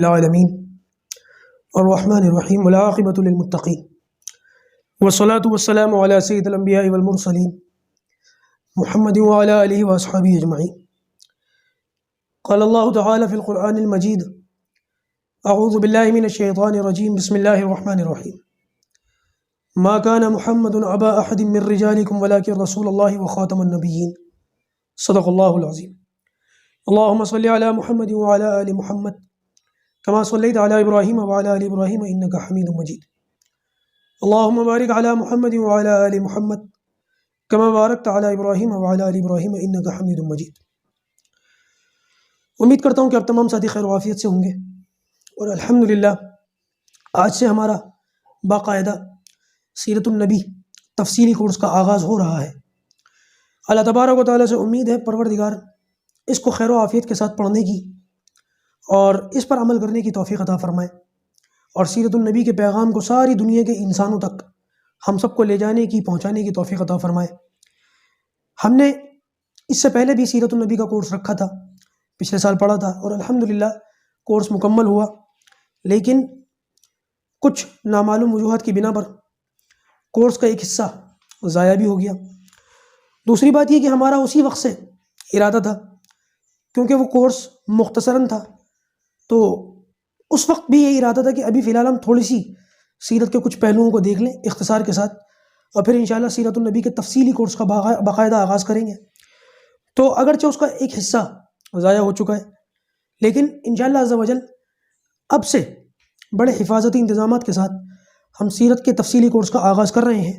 العالمین الرحمن الرحیم والعاقبۃ للمتقین والصلاة والسلام علی سید الانبیاء والمرسلین محمد وعلی آلہ واصحابہ اجمعین۔ قال اللہ تعالی فی القرآن المجید اعوذ باللہ من الشیطان الرجیم بسم اللہ الرحمن الرحیم۔ ما كان محمد ابا احد من رجالکم ولکن رسول اللہ وخاتم النبیین صدق اللہ العظیم۔ اللہم صلی علی محمد وعلی آل محمد کما صلیت علی ابراہیم وعلی آل ابراہیم انک حمید مجید۔ اللہم بارک علی محمد وعلی آل محمد کما بارکت علی ابراہیم وعلی آل ابراہیم انک حمید مجید۔ امید کرتا ہوں کہ آپ تمام ساتھی خیر و عافیت سے ہوں گے، اور الحمدللہ آج سے ہمارا باقاعدہ سیرت النبی تفصیلی کورس کا آغاز ہو رہا ہے۔ اللہ تبارک و تعالیٰ سے امید ہے پروردگار اس کو خیر و عافیت کے ساتھ پڑھنے کی اور اس پر عمل کرنے کی توفیق عطا فرمائے، اور سیرت النبی کے پیغام کو ساری دنیا کے انسانوں تک ہم سب کو لے جانے کی پہنچانے کی توفیق عطا فرمائے۔ ہم نے اس سے پہلے بھی سیرت النبی کا کورس رکھا تھا، پچھلے سال پڑھا تھا، اور الحمدللہ کورس مکمل ہوا، لیکن کچھ نامعلوم وجوہات کی بنا پر کورس کا ایک حصہ ضائع بھی ہو گیا۔ دوسری بات یہ کہ ہمارا اسی وقت سے ارادہ تھا، کیونکہ وہ کورس مختصراً تھا، تو اس وقت بھی یہ ارادہ تھا کہ ابھی فی الحال ہم تھوڑی سی سیرت کے کچھ پہلوؤں کو دیکھ لیں اختصار کے ساتھ، اور پھر انشاءاللہ سیرت النبی کے تفصیلی کورس کا باقاعدہ آغاز کریں گے۔ تو اگرچہ اس کا ایک حصہ ضائع ہو چکا ہے، لیکن انشاءاللہ عز و جل اب سے بڑے حفاظتی انتظامات کے ساتھ ہم سیرت کے تفصیلی کورس کا آغاز کر رہے ہیں،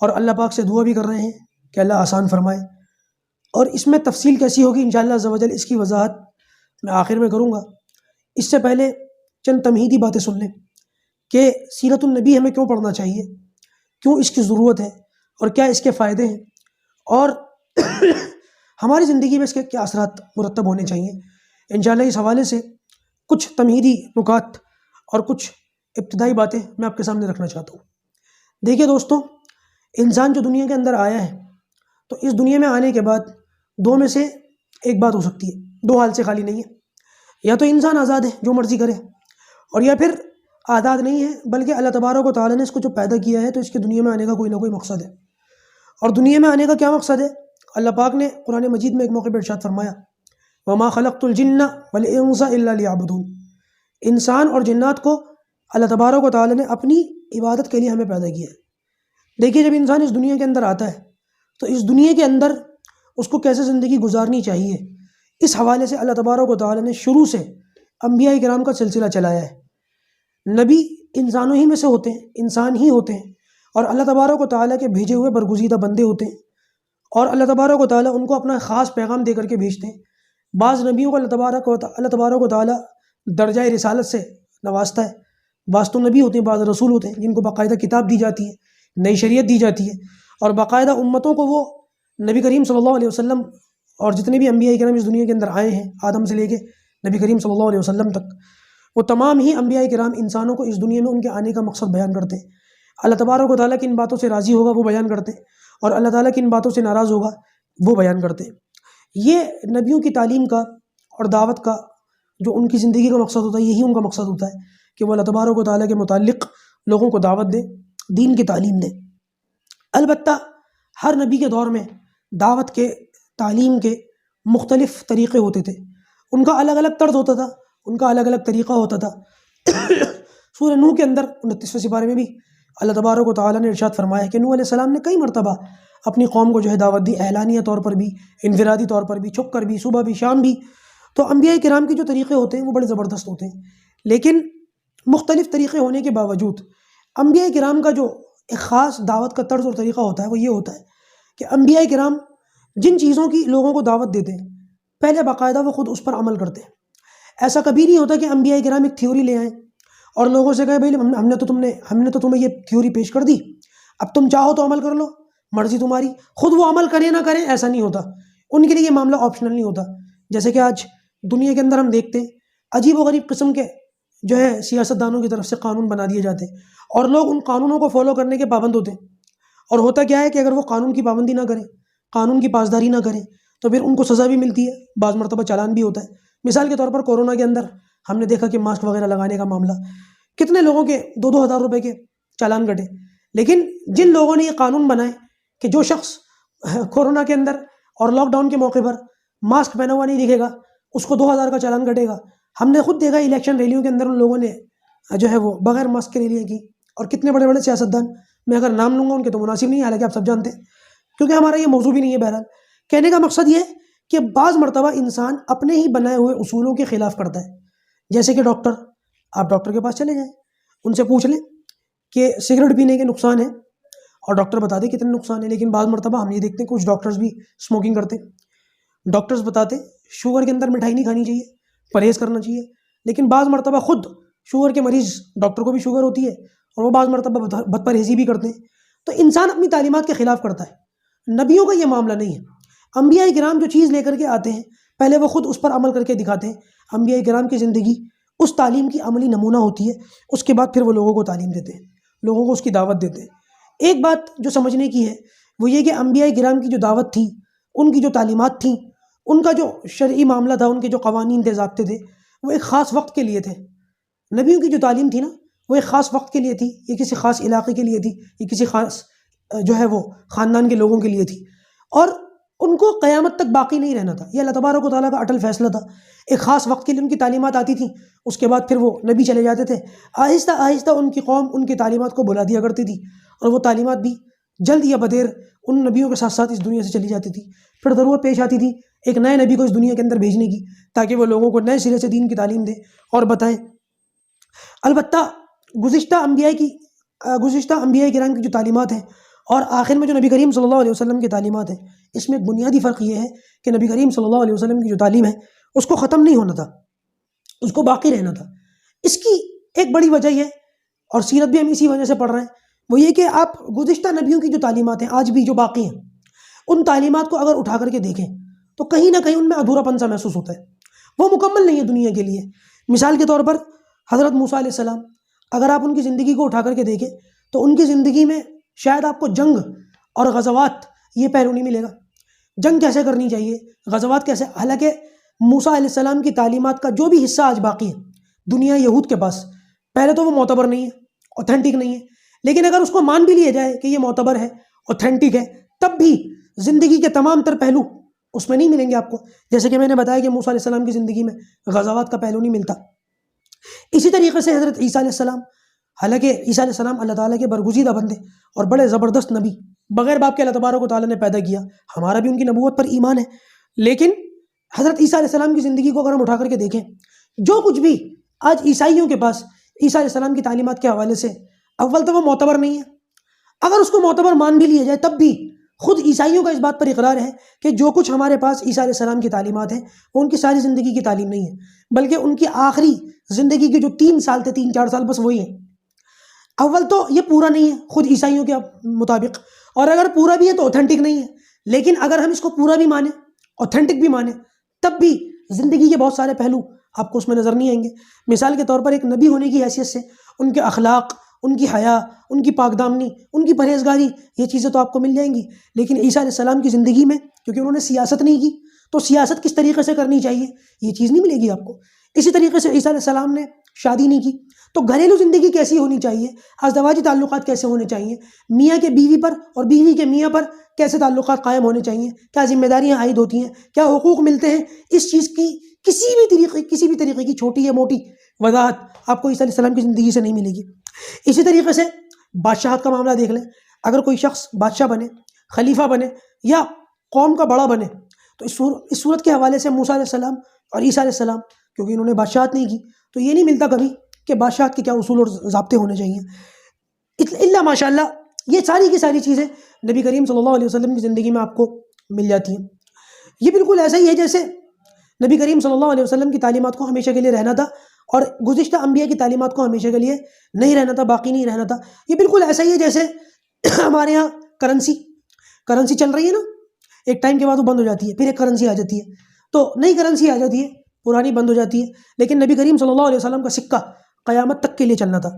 اور اللہ پاک سے دعا بھی کر رہے ہیں کہ اللہ آسان فرمائے۔ اور اس میں تفصیل کیسی ہوگی انشاءاللہ عز و جل اس کی وضاحت میں آخر میں کروں گا۔ اس سے پہلے چند تمہیدی باتیں سن لیں کہ سیرت النبی ہمیں کیوں پڑھنا چاہیے، کیوں اس کی ضرورت ہے، اور کیا اس کے فائدے ہیں، اور ہماری زندگی میں اس کے کیا اثرات مرتب ہونے چاہیے۔ انشاءاللہ اس حوالے سے کچھ تمہیدی نکات اور کچھ ابتدائی باتیں میں آپ کے سامنے رکھنا چاہتا ہوں۔ دیکھیے دوستوں، انسان جو دنیا کے اندر آیا ہے، تو اس دنیا میں آنے کے بعد دو میں سے ایک بات ہو سکتی ہے، دو حال سے خالی نہیں ہے۔ یا تو انسان آزاد ہے، جو مرضی کرے، اور یا پھر آزاد نہیں ہے، بلکہ اللہ تبارک و تعالیٰ نے اس کو جو پیدا کیا ہے تو اس کے دنیا میں آنے کا کوئی نہ کوئی مقصد ہے۔ اور دنیا میں آنے کا کیا مقصد ہے؟ اللہ پاک نے قرآن مجید میں ایک موقع پر ارشاد فرمایا، وَمَا خَلَقْتُ الْجِنَّ وَالْإِنسَ إِلَّا لِيَعْبُدُونَ۔ انسان اور جنات کو اللہ تبارک و تعالیٰ نے اپنی عبادت کے لیے ہمیں پیدا کیا ہے۔ دیکھیے، جب انسان اس دنیا کے اندر آتا ہے تو اس دنیا کے اندر اس کو کیسے زندگی گزارنی چاہیے، اس حوالے سے اللہ تبارک و تعالیٰ نے شروع سے انبیاء کرام کا سلسلہ چلایا ہے۔ نبی انسانوں ہی میں سے ہوتے ہیں، انسان ہی ہوتے ہیں، اور اللہ تبارک و تعالیٰ کے بھیجے ہوئے برگزیدہ بندے ہوتے ہیں، اور اللہ تبارک و تعالیٰ ان کو اپنا خاص پیغام دے کر کے بھیجتے ہیں۔ بعض نبیوں کو اللہ تبارک و تعالیٰ درجہ رسالت سے نوازتا ہے، بعض تو نبی ہوتے ہیں، بعض رسول ہوتے ہیں جن کو باقاعدہ کتاب دی جاتی ہے، نئی شریعت دی جاتی ہے، اور باقاعدہ امتوں کو وہ نبی کریم صلی اللہ علیہ وسلم اور جتنے بھی انبیاء کرام اس دنیا کے اندر آئے ہیں، آدم سے لے کے نبی کریم صلی اللہ علیہ وسلم تک، وہ تمام ہی انبیاء کرام انسانوں کو اس دنیا میں ان کے آنے کا مقصد بیان کرتے ہیں۔ اللہ تبارک و تعالیٰ کی ان باتوں سے راضی ہوگا وہ بیان کرتے ہیں، اور اللہ تعالیٰ کی ان باتوں سے ناراض ہوگا وہ بیان کرتے ہیں۔ یہ نبیوں کی تعلیم کا اور دعوت کا جو ان کی زندگی کا مقصد ہوتا ہے، یہی ان کا مقصد ہوتا ہے کہ وہ اللہ تبارک و تعالیٰ کے متعلق لوگوں کو دعوت دیں، دین کی تعلیم دیں۔ البتہ ہر نبی کے دور میں دعوت کے، تعلیم کے مختلف طریقے ہوتے تھے، ان کا الگ الگ طرز ہوتا تھا، ان کا الگ الگ طریقہ ہوتا تھا۔ سورہ نوح کے اندر 29ویں سپارے میں بھی اللہ تبارک و تعالیٰ نے ارشاد فرمایا کہ نوح علیہ السلام نے کئی مرتبہ اپنی قوم کو جو ہے دعوت دی، اعلانیہ طور پر بھی، انفرادی طور پر بھی، چھپ کر بھی، صبح بھی، شام بھی۔ تو انبیاء کرام کے جو طریقے ہوتے ہیں وہ بڑے زبردست ہوتے ہیں، لیکن مختلف طریقے ہونے کے باوجود انبیاء کرام کا جو ایک خاص دعوت کا طرز اور طریقہ ہوتا ہے وہ یہ ہوتا ہے کہ انبیاء کرام جن چیزوں کی لوگوں کو دعوت دیتے ہیں، پہلے باقاعدہ وہ خود اس پر عمل کرتے ہیں۔ ایسا کبھی نہیں ہوتا کہ انبیاء کرام ایک تھیوری لے آئیں اور لوگوں سے کہے بھائی ہم نے تو تمہیں یہ تھیوری پیش کر دی، اب تم چاہو تو عمل کر لو، مرضی تمہاری۔ خود وہ عمل کریں نہ کریں ایسا نہیں ہوتا، ان کے لیے یہ معاملہ آپشنل نہیں ہوتا۔ جیسے کہ آج دنیا کے اندر ہم دیکھتے ہیں عجیب و غریب قسم کے جو ہے سیاستدانوں کی طرف سے قانون بنا دیے جاتے ہیں، اور لوگ ان قانونوں کو فالو کرنے کے پابند ہوتے ہیں، اور ہوتا کیا ہے کہ اگر وہ قانون کی پابندی نہ کریں، قانون کی پاسداری نہ کریں، تو پھر ان کو سزا بھی ملتی ہے، بعض مرتبہ چالان بھی ہوتا ہے۔ مثال کے طور پر کورونا کے اندر ہم نے دیکھا کہ ماسک وغیرہ لگانے کا معاملہ، کتنے لوگوں کے 2,000 روپے کے چالان کٹے۔ لیکن جن لوگوں نے یہ قانون بنائے کہ جو شخص کورونا کے اندر اور لاک ڈاؤن کے موقع پر ماسک پہنا ہوا نہیں دکھے گا اس کو 2,000 کا چالان کٹے گا۔ ہم نے خود دیکھا الیکشن ریلیوں کے اندر ان لوگوں نے جو ہے وہ بغیر ماسک کے ریلیاں کی، اور کتنے بڑے بڑے سیاستدان، میں اگر نام لوں گا ان کے تو مناسب نہیں ہے، حالانکہ آپ سب جانتے ہیں، کیونکہ ہمارا یہ موضوع بھی نہیں ہے۔ بہرحال کہنے کا مقصد یہ ہے کہ بعض مرتبہ انسان اپنے ہی بنائے ہوئے اصولوں کے خلاف کرتا ہے۔ جیسے کہ ڈاکٹر، آپ ڈاکٹر کے پاس چلے جائیں، ان سے پوچھ لیں کہ سگریٹ پینے کے نقصان ہے، اور ڈاکٹر بتا دے کتنے نقصان ہے۔ لیکن بعض مرتبہ ہم یہ دیکھتے ہیں کچھ ڈاکٹرز بھی اسموکنگ کرتے ہیں، ڈاکٹرز بتاتے شوگر کے اندر مٹھائی نہیں کھانی چاہیے، پرہیز کرنا چاہیے، لیکن بعض مرتبہ خود شوگر کے مریض، ڈاکٹر کو بھی شوگر ہوتی ہے اور وہ بعض مرتبہ بد پرہیزی بھی کرتے ہیں۔ تو انسان اپنی تعلیمات کے خلاف کرتا ہے۔ نبیوں کا یہ معاملہ نہیں ہے۔ انبیاء کرام جو چیز لے کر کے آتے ہیں پہلے وہ خود اس پر عمل کر کے دکھاتے ہیں۔ انبیاء کرام کی زندگی اس تعلیم کی عملی نمونہ ہوتی ہے، اس کے بعد پھر وہ لوگوں کو تعلیم دیتے ہیں، لوگوں کو اس کی دعوت دیتے ہیں۔ ایک بات جو سمجھنے کی ہے وہ یہ کہ انبیاء کرام کی جو دعوت تھی، ان کی جو تعلیمات تھیں، ان کا جو شرعی معاملہ تھا، ان کے جو قوانین تھے، ضابطے تھے، وہ ایک خاص وقت کے لیے تھے۔ نبیوں کی جو تعلیم تھی نا، وہ ایک خاص وقت کے لیے تھی، یہ کسی خاص علاقے کے لیے تھی، یہ کسی خاص جو ہے وہ خاندان کے لوگوں کے لیے تھی، اور ان کو قیامت تک باقی نہیں رہنا تھا۔ یہ اللہ تبارک و تعالیٰ کا اٹل فیصلہ تھا۔ ایک خاص وقت کے لیے ان کی تعلیمات آتی تھیں، اس کے بعد پھر وہ نبی چلے جاتے تھے۔ آہستہ آہستہ ان کی قوم ان کی تعلیمات کو بلا دیا کرتی تھی، اور وہ تعلیمات بھی جلد یا بدیر ان نبیوں کے ساتھ ساتھ اس دنیا سے چلی جاتی تھی۔ پھر ضرورت پیش آتی تھی ایک نئے نبی کو اس دنیا کے اندر بھیجنے کی، تاکہ وہ لوگوں کو نئے سرے سے دین کی تعلیم دے اور بتائیں۔ البتہ گزشتہ انبیاء کرام کی جو تعلیمات ہیں اور آخر میں جو نبی کریم صلی اللہ علیہ وسلم کی تعلیمات ہیں، اس میں ایک بنیادی فرق یہ ہے کہ نبی کریم صلی اللہ علیہ وسلم کی جو تعلیم ہے اس کو ختم نہیں ہونا تھا، اس کو باقی رہنا تھا۔ اس کی ایک بڑی وجہ یہ، اور سیرت بھی ہم اسی وجہ سے پڑھ رہے ہیں، وہ یہ کہ آپ گزشتہ نبیوں کی جو تعلیمات ہیں آج بھی جو باقی ہیں، ان تعلیمات کو اگر اٹھا کر کے دیکھیں تو کہیں نہ کہیں ان میں ادھورا پن سا محسوس ہوتا ہے، وہ مکمل نہیں ہے دنیا کے لیے۔ مثال کے طور پر حضرت موسیٰ علیہ السلام، اگر آپ ان کی زندگی کو اٹھا کر کے دیکھیں تو ان کی زندگی میں شاید آپ کو جنگ اور غزوات یہ پہلو نہیں ملے گا۔ جنگ کیسے کرنی چاہیے، غزوات کیسے، حالانکہ موسیٰ علیہ السلام کی تعلیمات کا جو بھی حصہ آج باقی ہے دنیا یہود کے پاس، پہلے تو وہ معتبر نہیں ہے، اوتھینٹک نہیں ہے، لیکن اگر اس کو مان بھی لیا جائے کہ یہ معتبر ہے، اوتھینٹک ہے، تب بھی زندگی کے تمام تر پہلو اس میں نہیں ملیں گے آپ کو۔ جیسے کہ میں نے بتایا کہ موسیٰ علیہ السلام کی زندگی میں غزوات کا پہلو نہیں ملتا۔ اسی طریقے سے حضرت عیسیٰ علیہ السلام، حالانکہ عیسیٰ علیہ السلام اللہ تعالیٰ کے برگزیدہ بندے اور بڑے زبردست نبی، بغیر باپ کے اللہ تبارک و تعالیٰ نے پیدا کیا، ہمارا بھی ان کی نبوت پر ایمان ہے، لیکن حضرت عیسیٰ علیہ السلام کی زندگی کو اگر ہم اٹھا کر کے دیکھیں، جو کچھ بھی آج عیسائیوں کے پاس عیسیٰ علیہ السلام کی تعلیمات کے حوالے سے، اول تو وہ معتبر نہیں ہے، اگر اس کو معتبر مان بھی لیا جائے تب بھی خود عیسائیوں کا اس بات پر اقرار ہے کہ جو کچھ ہمارے پاس عیسیٰ علیہ السلام کی تعلیمات ہیں وہ ان کی ساری زندگی کی تعلیم نہیں ہے، بلکہ ان کی آخری زندگی کے جو 3 سال تھے، 3-4 سال، بس وہی ہیں۔ اول تو یہ پورا نہیں ہے خود عیسائیوں کے مطابق، اور اگر پورا بھی ہے تو اوتھینٹک نہیں ہے، لیکن اگر ہم اس کو پورا بھی مانیں، اوتھینٹک بھی مانیں، تب بھی زندگی کے بہت سارے پہلو آپ کو اس میں نظر نہیں آئیں گے۔ مثال کے طور پر ایک نبی ہونے کی حیثیت سے ان کے اخلاق، ان کی حیا، ان کی پاک دامنی، ان کی پرہیزگاری، یہ چیزیں تو آپ کو مل جائیں گی، لیکن عیسیٰ علیہ السلام کی زندگی میں کیونکہ انہوں نے سیاست نہیں کی تو سیاست کس طریقے سے کرنی چاہیے یہ چیز نہیں ملے گی آپ کو۔ اسی طریقے سے عیسیٰ علیہ السلام نے شادی نہیں کی تو گھریلو زندگی کیسی ہونی چاہیے، ازدواجی تعلقات کیسے ہونے چاہیے، میاں کے بیوی پر اور بیوی کے میاں پر کیسے تعلقات قائم ہونے چاہیے، کیا ذمہ داریاں عائد ہوتی ہیں، کیا حقوق ملتے ہیں، اس چیز کی کسی بھی طریقے کی چھوٹی یا موٹی وضاحت آپ کو عیسیٰ علیہ السلام کی زندگی سے نہیں ملے گی۔ اسی طریقے سے بادشاہت کا معاملہ دیکھ لیں، اگر کوئی شخص بادشاہ بنے، خلیفہ بنے یا قوم کا بڑا بنے تو اس صورت کے حوالے سے موسیٰ علیہ السلام اور عیسیٰ علیہ السلام، کیونکہ انہوں نے بادشاہت نہیں کی تو یہ نہیں ملتا کبھی کہ بادشاہت کے کیا اصول اور ضابطے ہونے چاہیے۔ اللہ ماشاء اللہ یہ ساری کی ساری چیزیں نبی کریم صلی اللہ علیہ وسلم کی زندگی میں آپ کو مل جاتی ہیں۔ یہ بالکل ایسا ہی ہے جیسے نبی کریم صلی اللہ علیہ وسلم کی تعلیمات کو ہمیشہ کے لیے رہنا تھا اور گزشتہ انبیاء کی تعلیمات کو ہمیشہ کے لیے نہیں رہنا تھا، باقی نہیں رہنا تھا۔ یہ بالکل ایسا ہی ہے جیسے ہمارے یہاں کرنسی چل رہی ہے نا، ایک ٹائم کے بعد وہ بند ہو جاتی ہے، پھر ایک کرنسی آ جاتی ہے، تو نئی کرنسی آ جاتی ہے، پرانی بند ہو جاتی ہے، لیکن نبی کریم صلی اللہ علیہ وسلم کا سکہ قیامت تک کے لیے چلنا تھا۔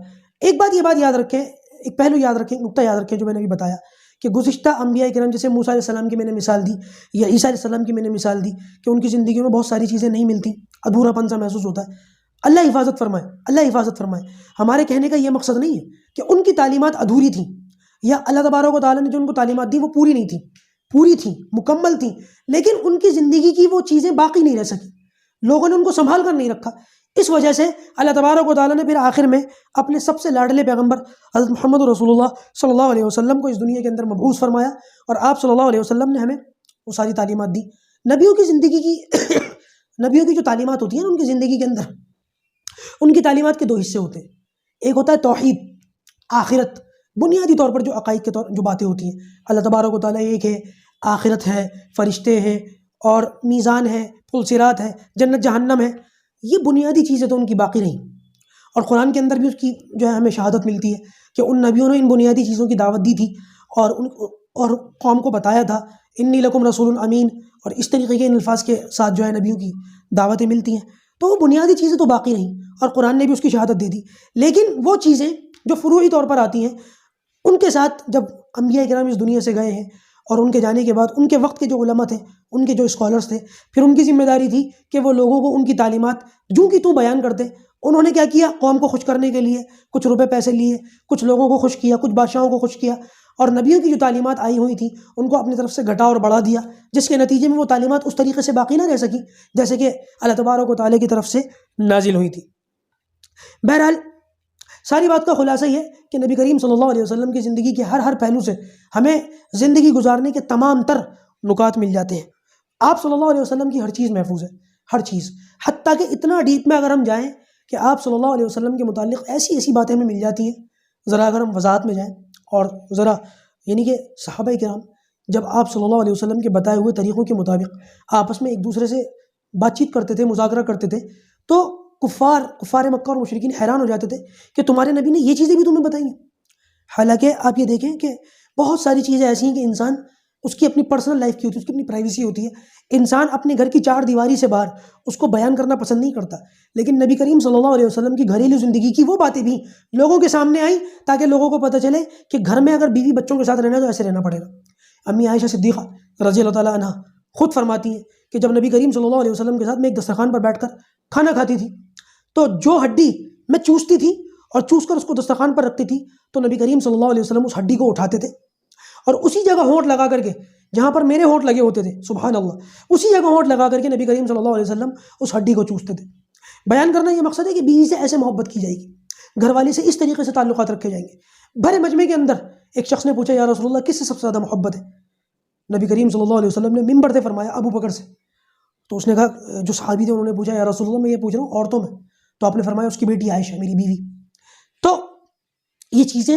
ایک بات یاد رکھیں، ایک پہلو یاد رکھیں، نقطہ یاد رکھیں جو میں نے ابھی بتایا کہ گزشتہ انبیاء کرام جیسے موسیٰ علیہ السلام کی میں نے مثال دی یا عیسیٰ علیہ السلام کی میں نے مثال دی کہ ان کی زندگی میں بہت ساری چیزیں نہیں ملتی، ادھورا پن سا محسوس ہوتا ہے، اللہ حفاظت فرمائے، اللہ حفاظت فرمائے۔ ہمارے کہنے کا یہ مقصد نہیں ہے کہ ان کی تعلیمات ادھوری تھیں یا اللہ تبارک و تعالیٰ نے جو ان کو تعلیمات دی وہ پوری نہیں تھیں، پوری تھیں، مکمل تھیں، لیکن ان کی زندگی کی وہ چیزیں باقی نہیں رہ سکیں، لوگوں نے ان کو سنبھال کر نہیں رکھا۔ اس وجہ سے اللہ تبارک و تعالیٰ نے پھر آخر میں اپنے سب سے لاڈلے پیغمبر حضرت محمد رسول اللہ صلی اللہ علیہ وسلم کو اس دنیا کے اندر مبعوث فرمایا، اور آپ صلی اللہ علیہ وسلم نے ہمیں وہ ساری تعلیمات دی۔ نبیوں کی زندگی کی نبیوں کی جو تعلیمات ہوتی ہیں ان کی زندگی کے اندر، ان کی تعلیمات کے دو حصے ہوتے ہیں۔ ایک ہوتا ہے توحید، آخرت، بنیادی طور پر جو عقائد کے طور جو باتیں ہوتی ہیں، اللہ تبارک و تعالیٰ ایک ہے، آخرت ہے، فرشتے ہیں، اور میزان ہے، پل صراط ہے، جنت جہنم ہے، یہ بنیادی چیزیں تو ان کی باقی رہیں، اور قرآن کے اندر بھی اس کی جو ہے ہمیں شہادت ملتی ہے کہ ان نبیوں نے ان بنیادی چیزوں کی دعوت دی تھی اور قوم کو بتایا تھا، انی لکم رسول امین، اور اس طریقے کے ان الفاظ کے ساتھ جو ہے نبیوں کی دعوتیں ملتی ہیں، تو وہ بنیادی چیزیں تو باقی رہیں اور قرآن نے بھی اس کی شہادت دے دی۔ لیکن وہ چیزیں جو فروعی طور پر آتی ہیں، ان کے ساتھ جب انبیاء کرام اس دنیا سے گئے ہیں اور ان کے جانے کے بعد ان کے وقت کے جو علماء تھے، ان کے جو اسکالرس تھے، پھر ان کی ذمہ داری تھی کہ وہ لوگوں کو ان کی تعلیمات جو کہ تو بیان کرتے۔ انہوں نے کیا کیا؟ قوم کو خوش کرنے کے لیے کچھ روپے پیسے لیے، کچھ لوگوں کو خوش کیا، کچھ بادشاہوں کو خوش کیا، اور نبیوں کی جو تعلیمات آئی ہوئی تھیں ان کو اپنی طرف سے گھٹا اور بڑھا دیا، جس کے نتیجے میں وہ تعلیمات اس طریقے سے باقی نہ رہ سکیں جیسے کہ اللہ تبارک و تعالیٰ کی طرف سے نازل ہوئی تھی۔ بہرحال ساری بات کا خلاصہ یہ کہ نبی کریم صلی اللہ علیہ وسلم کی زندگی کے ہر پہلو سے ہمیں زندگی گزارنے کے تمام تر نکات مل جاتے ہیں۔ آپ صلی اللہ علیہ وسلم کی ہر چیز محفوظ ہے، ہر چیز، حتیٰ کہ اتنا ڈیپ میں اگر ہم جائیں کہ آپ صلی اللہ علیہ وسلم کے متعلق ایسی باتیں ہمیں مل جاتی ہیں، ذرا اگر ہم وضاحت میں جائیں اور ذرا یعنی کہ صحابہ کرام جب آپ صلی اللہ علیہ وسلم کے بتائے ہوئے طریقوں کے مطابق آپس میں ایک دوسرے سے بات چیت کرتے تھے، مذاکرہ کرتے تھے، تو کفار مکہ اور مشرکین حیران ہو جاتے تھے کہ تمہارے نبی نے یہ چیزیں بھی تمہیں بتائی ہیں۔ حالانکہ آپ یہ دیکھیں کہ بہت ساری چیزیں ایسی ہیں کہ انسان اس کی اپنی پرسنل لائف کی ہوتی ہے، اس کی اپنی پرائیویسی ہوتی ہے، انسان اپنے گھر کی چار دیواری سے باہر اس کو بیان کرنا پسند نہیں کرتا، لیکن نبی کریم صلی اللہ علیہ وسلم کی گھریلو زندگی کی وہ باتیں بھی لوگوں کے سامنے آئیں تاکہ لوگوں کو پتہ چلے کہ گھر میں اگر بیوی بچوں کے ساتھ رہنا ہے تو ایسے رہنا پڑے گا۔ امی عائشہ صدیقہ رضی اللہ تعالیٰ عنہ خود فرماتی ہیں کہ جب نبی کریم صلی اللہ علیہ وسلم کے ساتھ میں ایک دسترخوان پر بیٹھ کر کھانا کھاتی تھی تو جو ہڈی میں چوستی تھی اور چوس کر اس کو دسترخوان پر رکھتی تھی تو نبی کریم صلی اللہ علیہ وسلم اس ہڈی کو اٹھاتے تھے اور اسی جگہ ہونٹ لگا کر کے، جہاں پر میرے ہونٹ لگے ہوتے تھے، سبحان اللہ، اسی جگہ ہونٹ لگا کر کے نبی کریم صلی اللہ علیہ وسلم اس ہڈی کو چوستے تھے۔ بیان کرنا یہ مقصد ہے کہ بیوی سے ایسے محبت کی جائے گی، گھر والی سے اس طریقے سے تعلقات رکھے جائیں گے۔ بھرے مجمع کے اندر ایک شخص نے پوچھا، یا رسول اللہ کس سے سب سے زیادہ محبت ہے؟ نبی کریم صلی اللہ علیہ وسلم نے ممبر سے فرمایا، ابو بکر سے۔ تو اس نے کہا، جو صحابی تھے انہوں نے پوچھا، یا رسول اللہ میں یہ پوچھ رہا ہوں عورتوں میں، تو آپ نے فرمایا اس کی بیٹی عائشہ، میری بیوی۔ تو یہ چیزیں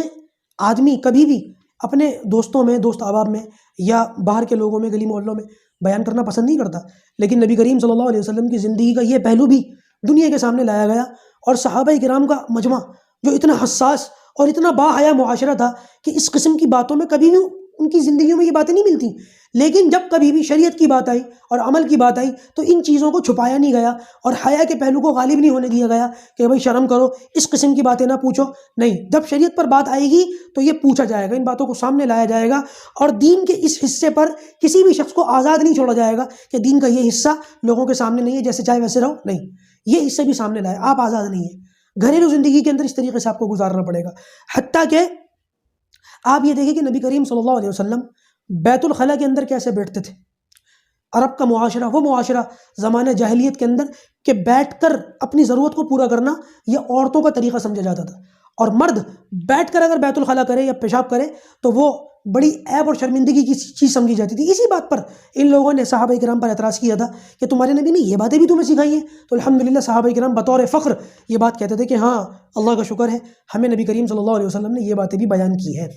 آدمی کبھی بھی اپنے دوستوں میں، دوست احباب میں، یا باہر کے لوگوں میں، گلی محلوں میں بیان کرنا پسند نہیں کرتا، لیکن نبی کریم صلی اللہ علیہ وسلم کی زندگی کا یہ پہلو بھی دنیا کے سامنے لایا گیا، اور صحابہ کرام کا مجمع جو اتنا حساس اور اتنا باحیا معاشرہ تھا کہ اس قسم کی باتوں میں کبھی بھی ان کی زندگیوں میں یہ باتیں نہیں ملتی، لیکن جب کبھی بھی شریعت کی بات آئی اور عمل کی بات آئی تو ان چیزوں کو چھپایا نہیں گیا اور حیا کے پہلو کو غالب نہیں ہونے دیا گیا کہ بھائی شرم کرو، اس قسم کی باتیں نہ پوچھو۔ نہیں، جب شریعت پر بات آئے گی تو یہ پوچھا جائے گا، ان باتوں کو سامنے لایا جائے گا، اور دین کے اس حصے پر کسی بھی شخص کو آزاد نہیں چھوڑا جائے گا کہ دین کا یہ حصہ لوگوں کے سامنے نہیں ہے، جیسے چاہے ویسے رہو، نہیں، یہ حصے بھی سامنے لائے، آپ آزاد نہیں ہیں۔ گھریلو زندگی کے اندر اس طریقے سے آپ کو گزارنا پڑے گا، حتیٰ کہ آپ یہ دیکھیں کہ نبی کریم صلی اللہ علیہ وسلم بیت الخلاء کے اندر کیسے بیٹھتے تھے۔ عرب کا معاشرہ، وہ معاشرہ زمانہ جاہلیت کے اندر کہ بیٹھ کر اپنی ضرورت کو پورا کرنا یہ عورتوں کا طریقہ سمجھا جاتا تھا، اور مرد بیٹھ کر اگر بیت الخلاء کرے یا پیشاب کرے تو وہ بڑی عیب اور شرمندگی کی چیز سمجھی جاتی تھی۔ اسی بات پر ان لوگوں نے صحابہ کرام پر اعتراض کیا تھا کہ تمہارے نبی نے یہ باتیں بھی تمہیں سکھائی ہیں، تو الحمدللہ صحابہ کرام بطور فخر یہ بات کہتے تھے کہ ہاں اللہ کا شکر ہے ہمیں نبی کریم صلی اللہ علیہ وسلم نے یہ باتیں بھی بیان کی ہیں۔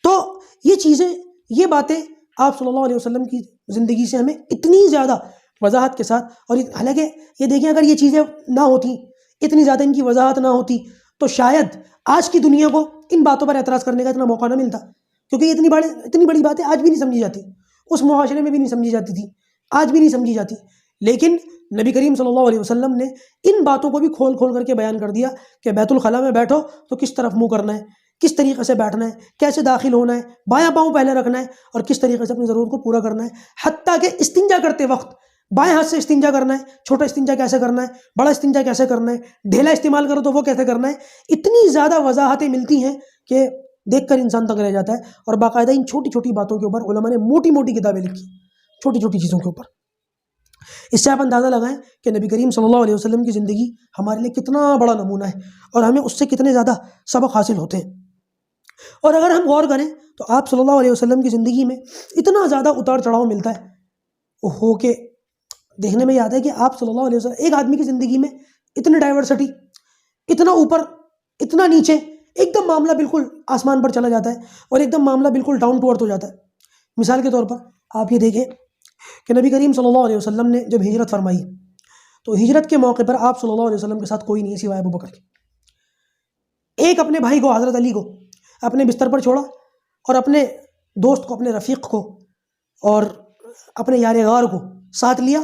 تو یہ چیزیں، یہ باتیں آپ صلی اللہ علیہ وسلم کی زندگی سے ہمیں اتنی زیادہ وضاحت کے ساتھ، اور حالانکہ یہ دیکھیں اگر یہ چیزیں نہ ہوتی، اتنی زیادہ ان کی وضاحت نہ ہوتی تو شاید آج کی دنیا کو ان باتوں پر اعتراض کرنے کا اتنا موقع نہ ملتا، کیونکہ یہ اتنی بڑی باتیں آج بھی نہیں سمجھی جاتی، اس معاشرے میں بھی نہیں سمجھی جاتی تھی، آج بھی نہیں سمجھی جاتی، لیکن نبی کریم صلی اللہ علیہ وسلم نے ان باتوں کو بھی کھول کھول کر کے بیان کر دیا کہ بیت الخلاء میں بیٹھو تو کس طرف منہ کرنا ہے، کس طریقے سے بیٹھنا ہے، کیسے داخل ہونا ہے، بایاں پاؤں پہلے رکھنا ہے، اور کس طریقے سے اپنی ضرورت کو پورا کرنا ہے، حتیٰ کہ استنجا کرتے وقت بائیں ہاتھ سے استنجا کرنا ہے، چھوٹا استنجا کیسے کرنا ہے، بڑا استنجا کیسے کرنا ہے، ڈھیلا استعمال کرو تو وہ کیسے کرنا ہے، اتنی زیادہ وضاحتیں ملتی ہیں کہ دیکھ کر انسان تک رہ جاتا ہے۔ اور باقاعدہ ان چھوٹی چھوٹی باتوں کے اوپر علماء نے موٹی موٹی کتابیں لکھی، چھوٹی چھوٹی چیزوں کے اوپر۔ اس سے آپ اندازہ لگائیں کہ نبی کریم صلی اللہ علیہ وسلم کی زندگی ہمارے لیے کتنا بڑا نمونہ ہے اور ہمیں اس سے کتنے زیادہ سبق حاصل ہوتے ہیں۔ اور اگر ہم غور کریں تو آپ صلی اللہ علیہ وسلم کی زندگی میں اتنا زیادہ اتار چڑھاؤ ملتا ہے ہو کہ دیکھنے میں یہ آتا ہے کہ آپ صلی اللہ علیہ وسلم ایک آدمی کی زندگی میں اتنی ڈائیورسٹی، اتنا اوپر اتنا نیچے، ایک دم معاملہ بالکل آسمان پر چلا جاتا ہے اور ایک دم معاملہ بالکل ڈاؤن ٹو ارتھ ہو جاتا ہے۔ مثال کے طور پر آپ یہ دیکھیں کہ نبی کریم صلی اللہ علیہ وسلم نے جب ہجرت فرمائی تو ہجرت کے موقع پر آپ صلی اللہ علیہ وسلم کے ساتھ کوئی نہیں سوائے ابو بکر کے۔ ایک اپنے بھائی کو، حضرت علی کو اپنے بستر پر چھوڑا اور اپنے دوست کو، اپنے رفیق کو اور اپنے یار غار کو ساتھ لیا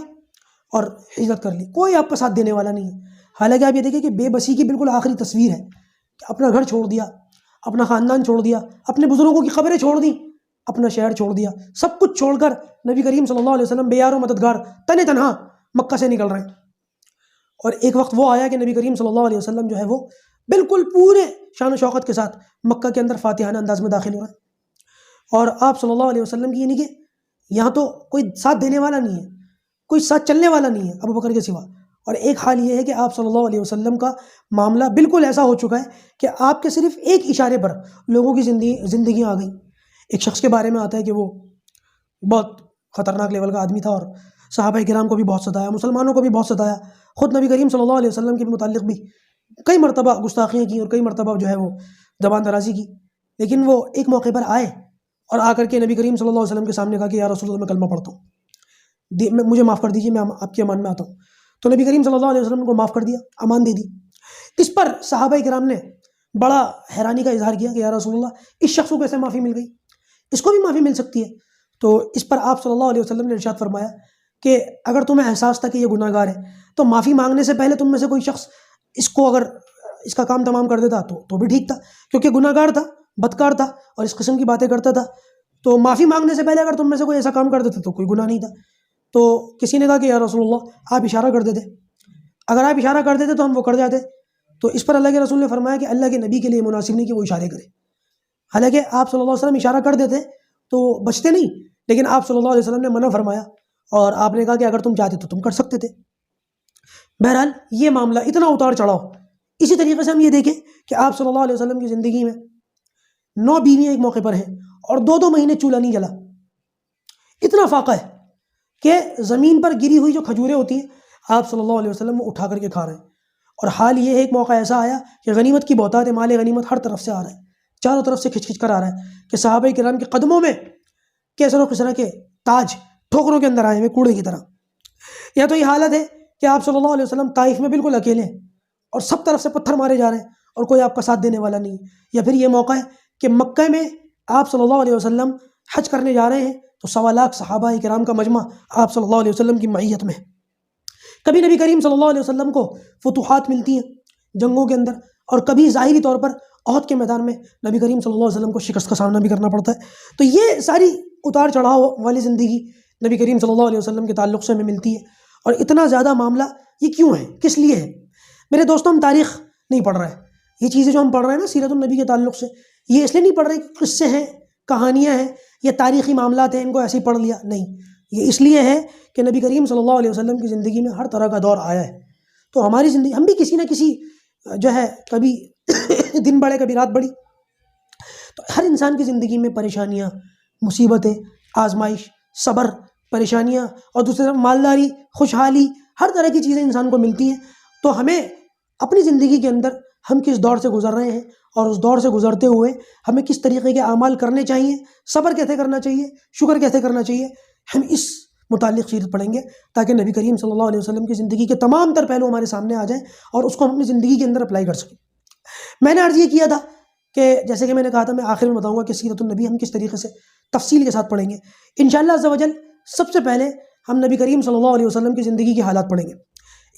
اور ہجرت کر لی۔ کوئی آپ کا ساتھ دینے والا نہیں ہے۔ حالانکہ آپ یہ دیکھیں کہ بے بسی کی بالکل آخری تصویر ہے کہ اپنا گھر چھوڑ دیا، اپنا خاندان چھوڑ دیا، اپنے بزرگوں کی قبریں چھوڑ دیں، اپنا شہر چھوڑ دیا، سب کچھ چھوڑ کر نبی کریم صلی اللہ علیہ وسلم بے یار و مددگار تن تنہا مکہ سے نکل رہے ہیں۔ اور ایک وقت وہ آیا کہ نبی کریم صلی اللہ علیہ وسلم جو ہے وہ بالکل پورے شان و شوقت کے ساتھ مکہ کے اندر فاتحانہ انداز میں داخل ہو رہے ہیں، اور آپ صلی اللہ علیہ وسلم کی یعنی کہ یہاں تو کوئی ساتھ دینے والا نہیں ہے، کوئی ساتھ چلنے والا نہیں ہے ابو بکر کے سوا۔ اور ایک حال یہ ہے کہ آپ صلی اللہ علیہ وسلم کا معاملہ بالکل ایسا ہو چکا ہے کہ آپ کے صرف ایک اشارے پر لوگوں کی زندگیاں آ گئیں۔ ایک شخص کے بارے میں آتا ہے کہ وہ بہت خطرناک لیول کا آدمی تھا اور صحابہ کرام کو بھی بہت ستایا، مسلمانوں کو بھی بہت ستایا، خود نبی کریم صلی اللہ علیہ وسلم کے متعلق بھی کئی مرتبہ گستاخیاں کی اور کئی مرتبہ جو ہے وہ زبان درازی کی۔ لیکن وہ ایک موقع پر آئے اور آ کر کے نبی کریم صلی اللہ علیہ وسلم کے سامنے کہا کہ یا رسول اللہ میں کلمہ پڑھتا ہوں، مجھے معاف کر دیجیے، میں آپ کے امان میں آتا ہوں۔ تو نبی کریم صلی اللہ علیہ وسلم کو معاف کر دیا، امان دے دی۔ اس پر صحابہ کرام نے بڑا حیرانی کا اظہار کیا کہ یا رسول اللہ اس شخص کو کیسے معافی مل گئی، اس کو بھی معافی مل سکتی ہے۔ تو اس پر آپ صلی اللہ علیہ وسلم نے ارشاد فرمایا کہ اگر تمہیں احساس تھا کہ یہ گناہ گار ہے تو معافی مانگنے سے پہلے تم میں سے کوئی شخص اس کو اگر اس کا کام تمام کر دیتا تو بھی ٹھیک تھا، کیونکہ گناہ گار تھا، بدکار تھا اور اس قسم کی باتیں کرتا تھا۔ تو معافی مانگنے سے پہلے اگر تم میں سے کوئی ایسا کام کر دیتا تو کوئی گناہ نہیں تھا۔ تو کسی نے کہا کہ یا رسول اللہ آپ اشارہ کر دیتے، اگر آپ اشارہ کر دیتے تو ہم وہ کر جاتے۔ تو اس پر اللہ کے رسول نے فرمایا کہ اللہ کے نبی کے لیے مناسب نہیں کہ وہ اشارے کرے۔ حالانکہ آپ صلی اللہ علیہ وسلم اشارہ کر دیتے تو بچتے نہیں، لیکن آپ صلی اللہ علیہ وسلم نے منع فرمایا اور آپ نے کہا کہ اگر تم چاہتے تو تم کر سکتے تھے۔ بہرحال یہ معاملہ اتنا اتار چڑھاؤ۔ اسی طریقے سے ہم یہ دیکھیں کہ آپ صلی اللہ علیہ وسلم کی زندگی میں 9 بیویاں ایک موقع پر ہیں اور 2 مہینے چولہا نہیں جلا۔ اتنا فاقہ ہے کہ زمین پر گری ہوئی جو کھجوریں ہوتی ہیں آپ صلی اللہ علیہ وسلم وہ اٹھا کر کے کھا رہے ہیں۔ اور حال یہ ہے ایک موقع ایسا آیا کہ غنیمت کی بہتات ہے، مال غنیمت ہر طرف سے آ رہا ہے، چاروں طرف سے کھچ کھچ کر آ رہا ہے کہ صحابہ کرام کے قدموں میں کیسر و کسرا کے تاج ٹھوکروں کے اندر آئے ہوئے کوڑے کی طرح۔ یا تو یہ حالت ہے کہ آپ صلی اللہ علیہ وسلم طائف میں بالکل اکیلے ہیں اور سب طرف سے پتھر مارے جا رہے ہیں اور کوئی آپ کا ساتھ دینے والا نہیں، یا پھر یہ موقع ہے کہ مکہ میں آپ صلی اللہ علیہ وسلم حج کرنے جا رہے ہیں تو 1.25 لاکھ صحابہ کرام کا مجمع آپ صلی اللہ علیہ وسلم کی معیت میں ہے۔ کبھی نبی کریم صلی اللہ علیہ وسلم کو فتوحات ملتی ہیں جنگوں کے اندر، اور کبھی ظاہری طور پر احد کے میدان میں نبی کریم صلی اللہ علیہ وسلم کو شکست کا سامنا بھی کرنا پڑتا ہے۔ تو یہ ساری اتار چڑھاؤ والی زندگی نبی کریم صلی اللہ علیہ وسلم کے تعلق سے ہمیں ملتی ہے۔ اور اتنا زیادہ معاملہ یہ کیوں ہے، کس لیے ہے؟ میرے دوستوں، ہم تاریخ نہیں پڑھ رہے ہیں، یہ چیزیں جو ہم پڑھ رہے ہیں نا سیرت النبی کے تعلق سے، یہ اس لیے نہیں پڑھ رہے کہ قصے ہیں، کہانیاں ہیں یا تاریخی معاملات ہیں ان کو ایسے ہی پڑھ لیا، نہیں، یہ اس لیے ہے کہ نبی کریم صلی اللہ علیہ وسلم کی زندگی میں ہر طرح کا دور آیا ہے۔ تو ہماری زندگی، ہم بھی کسی نہ کسی جو ہے کبھی دن بڑھے کبھی رات بڑھی، تو ہر انسان کی زندگی میں پریشانیاں، مصیبتیں، آزمائش، صبر، پریشانیاں اور دوسری طرف مالداری، خوشحالی، ہر طرح کی چیزیں انسان کو ملتی ہیں۔ تو ہمیں اپنی زندگی کے اندر ہم کس دور سے گزر رہے ہیں اور اس دور سے گزرتے ہوئے ہمیں کس طریقے کے اعمال کرنے چاہیے، صبر کیسے کرنا چاہیے، شکر کیسے کرنا چاہیے، ہم اس متعلق سیرت پڑھیں گے تاکہ نبی کریم صلی اللہ علیہ وسلم کی زندگی کے تمام تر پہلو ہمارے سامنے آ جائیں اور اس کو ہم اپنی زندگی کے اندر اپلائی کر سکیں۔ میں نے عرض یہ کیا تھا کہ جیسے کہ میں نے کہا تھا میں آخر میں بتاؤں گا کہ سیرت النبی ہم کس طریقے سے تفصیل کے ساتھ پڑھیں گے انشاءاللہ عز و جل۔ سب سے پہلے ہم نبی کریم صلی اللہ علیہ وسلم کی زندگی کی حالات پڑھیں گے۔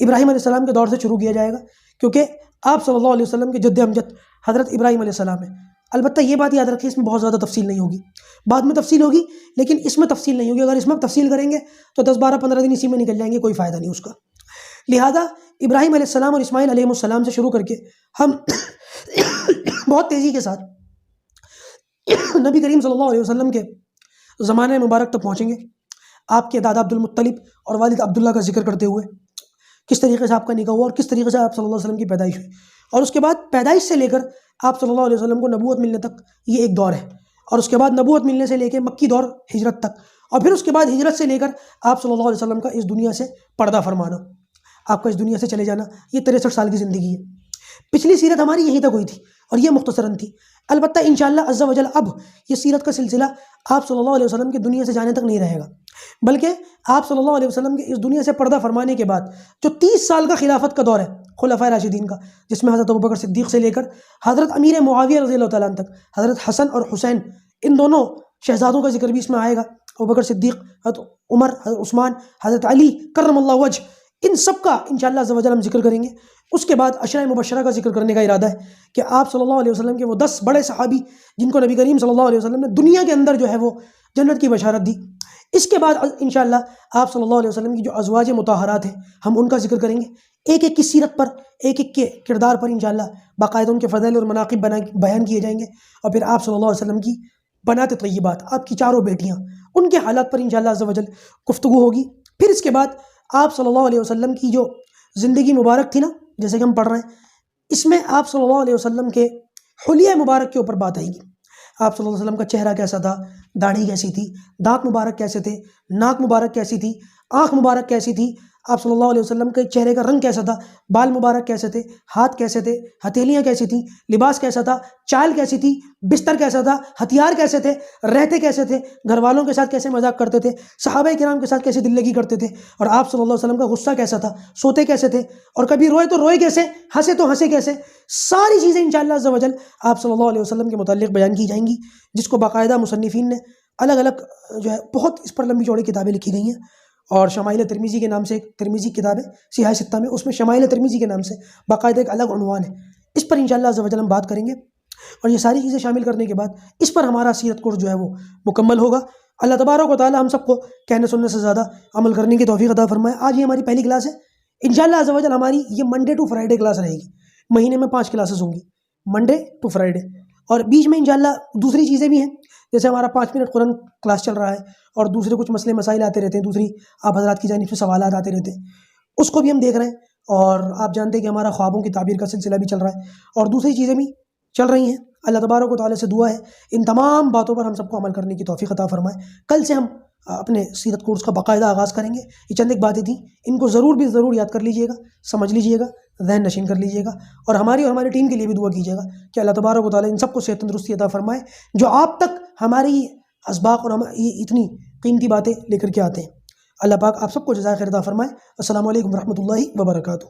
ابراہیم علیہ السلام کے دور سے شروع کیا جائے گا، کیونکہ آپ صلی اللہ علیہ وسلم کے جد امجد حضرت ابراہیم علیہ السلام ہیں۔ البتہ یہ بات یاد رکھیں، اس میں بہت زیادہ تفصیل نہیں ہوگی، بعد میں تفصیل ہوگی لیکن اس میں تفصیل نہیں ہوگی۔ اگر اس میں تفصیل کریں گے تو 10 12 15 دن اسی میں نکل جائیں گے، کوئی فائدہ نہیں اس کا۔ لہٰذا ابراہیم علیہ السلام اور اسماعیل علیہ السلام سے شروع کر کے ہم بہت تیزی کے ساتھ نبی کریم صلی اللہ علیہ وسلم کے زمانے مبارک تک پہنچیں گے، آپ کے دادا عبد المطلب اور والد عبداللہ کا ذکر کرتے ہوئے، کس طریقے سے آپ کا نکاح ہوا اور کس طریقے سے آپ صلی اللہ علیہ وسلم کی پیدائش ہوئی، اور اس کے بعد پیدائش سے لے کر آپ صلی اللہ علیہ وسلم کو نبوت ملنے تک یہ ایک دور ہے، اور اس کے بعد نبوت ملنے سے لے کے مکی دور ہجرت تک، اور پھر اس کے بعد ہجرت سے لے کر آپ صلی اللہ علیہ وسلم کا اس دنیا سے پردہ فرمانا، آپ کا اس دنیا سے چلے جانا، یہ 63 سال کی زندگی ہے۔ پچھلی سیرت ہماری یہیں تک ہوئی تھی اور یہ مختصراً تھی۔ البتہ انشاءاللہ عز و جل اب یہ سیرت کا سلسلہ آپ صلی اللہ علیہ وسلم کے دنیا سے جانے تک نہیں رہے گا، بلکہ آپ صلی اللہ علیہ وسلم کے اس دنیا سے پردہ فرمانے کے بعد جو 30 سال کا خلافت کا دور ہے خلفائے راشدین کا، جس میں حضرت ابوبکر صدیق سے لے کر حضرت امیر معاویہ رضی اللہ تعالیٰ عنہ تک، حضرت حسن اور حسین ان دونوں شہزادوں کا ذکر بھی اس میں آئے گا، ابوبکر صدیق، حضرت عمر، حضرت عثمان، حضرت علی کرم اللہ وجہ، ان سب کا انشاءاللہ عز و جل ہم ذکر کریں گے۔ اس کے بعد عشرہ مبشرہ کا ذکر کرنے کا ارادہ ہے کہ آپ صلی اللہ علیہ وسلم کے وہ 10 بڑے صحابی جن کو نبی کریم صلی اللہ علیہ وسلم نے دنیا کے اندر جو ہے وہ جنت کی بشارت دی۔ اس کے بعد انشاءاللہ آپ صلی اللہ علیہ وسلم کی جو ازواج مطہرات ہیں ہم ان کا ذکر کریں گے، ایک ایک کی سیرت پر، ایک ایک کے کردار پر انشاءاللہ باقاعدہ ان کے فضائل اور مناقب بیان کیے جائیں گے، اور پھر آپ صلی اللہ علیہ وسلم کی بنات طیبات، آپ کی چاروں بیٹیاں، ان کے حالات پر انشاءاللہ عز و جل گفتگو ہوگی۔ پھر اس کے بعد آپ صلی اللہ علیہ وسلم کی جو زندگی مبارک تھی نا، جیسے کہ ہم پڑھ رہے ہیں، اس میں آپ صلی اللہ علیہ وسلم کے حلیہ مبارک کے اوپر بات آئے گی۔ آپ صلی اللہ علیہ وسلم کا چہرہ کیسا تھا، داڑھی کیسی تھی، دانت مبارک کیسے تھے، ناک مبارک کیسی تھی، آنکھ مبارک کیسی تھی، آپ صلی اللہ علیہ وسلم کے چہرے کا رنگ کیسا تھا، بال مبارک کیسے تھے، ہاتھ کیسے تھے، ہتھیلیاں کیسی تھیں، لباس کیسا تھا، چال کیسی تھی، بستر کیسا تھا، ہتھیار کیسے تھے، رہتے کیسے تھے، گھر والوں کے ساتھ کیسے مذاق کرتے تھے، صحابہ کرام کے ساتھ کیسے دل لگی کرتے تھے، اور آپ صلی اللہ علیہ وسلم کا غصہ کیسا تھا، سوتے کیسے تھے، اور کبھی روئے تو روئے کیسے، ہنسے تو ہنسے کیسے، ساری چیزیں انشاءاللہ عز و جل آپ صلی اللہ علیہ وسلم کے متعلق بیان کی جائیں گی، جس کو باقاعدہ مصنفین نے الگ الگ جو ہے بہت اس پر لمبی چوڑی کتابیں لکھی گئی ہیں، اور شمائل ترمذی کے نام سے ایک ترمذی کتاب ہے سیاہ ستہ میں، اس میں شمائل ترمذی کے نام سے باقاعدہ ایک الگ عنوان ہے، اس پر انشاءاللہ عز و جل ہم بات کریں گے، اور یہ ساری چیزیں شامل کرنے کے بعد اس پر ہمارا سیرت کورس جو ہے وہ مکمل ہوگا۔ اللہ تبارک و تعالی ہم سب کو کہنے سننے سے زیادہ عمل کرنے کی توفیق عطا فرمائے۔ آج یہ ہماری پہلی کلاس ہے، انشاءاللہ عز و جل ہماری یہ منڈے ٹو فرائیڈے کلاس رہے گی، مہینے میں 5 کلاسز ہوں گی، منڈے ٹو فرائیڈے، اور بیچ میں انشاءاللہ دوسری چیزیں بھی ہیں، جیسے ہمارا 5 منٹ قرآن کلاس چل رہا ہے، اور دوسرے کچھ مسئلے مسائل آتے رہتے ہیں، دوسری آپ حضرات کی جانب سے سوالات آتے رہتے ہیں، اس کو بھی ہم دیکھ رہے ہیں، اور آپ جانتے ہیں کہ ہمارا خوابوں کی تعبیر کا سلسلہ بھی چل رہا ہے، اور دوسری چیزیں بھی چل رہی ہیں۔ اللہ تبارک و تعالی سے دعا ہے ان تمام باتوں پر ہم سب کو عمل کرنے کی توفیق عطا فرمائے۔ کل سے ہم اپنے سیرت کورس کا باقاعدہ آغاز کریں گے۔ یہ چند ایک باتیں تھیں، ان کو ضرور یاد کر لیجئے گا، سمجھ لیجئے گا، ذہن نشین کر لیجئے گا، اور ہماری ٹیم کے لیے بھی دعا کیجئے گا کہ اللہ تبارک و تعالی ان سب کو صحت تندرستی عطا فرمائے، جو آپ تک ہماری اسباق اور یہ اتنی قیمتی باتیں لے کر کے آتے ہیں۔ اللہ پاک آپ سب کو جزائے خیر عطا فرمائے۔ السلام علیکم ورحمۃ اللہ وبرکاتہ۔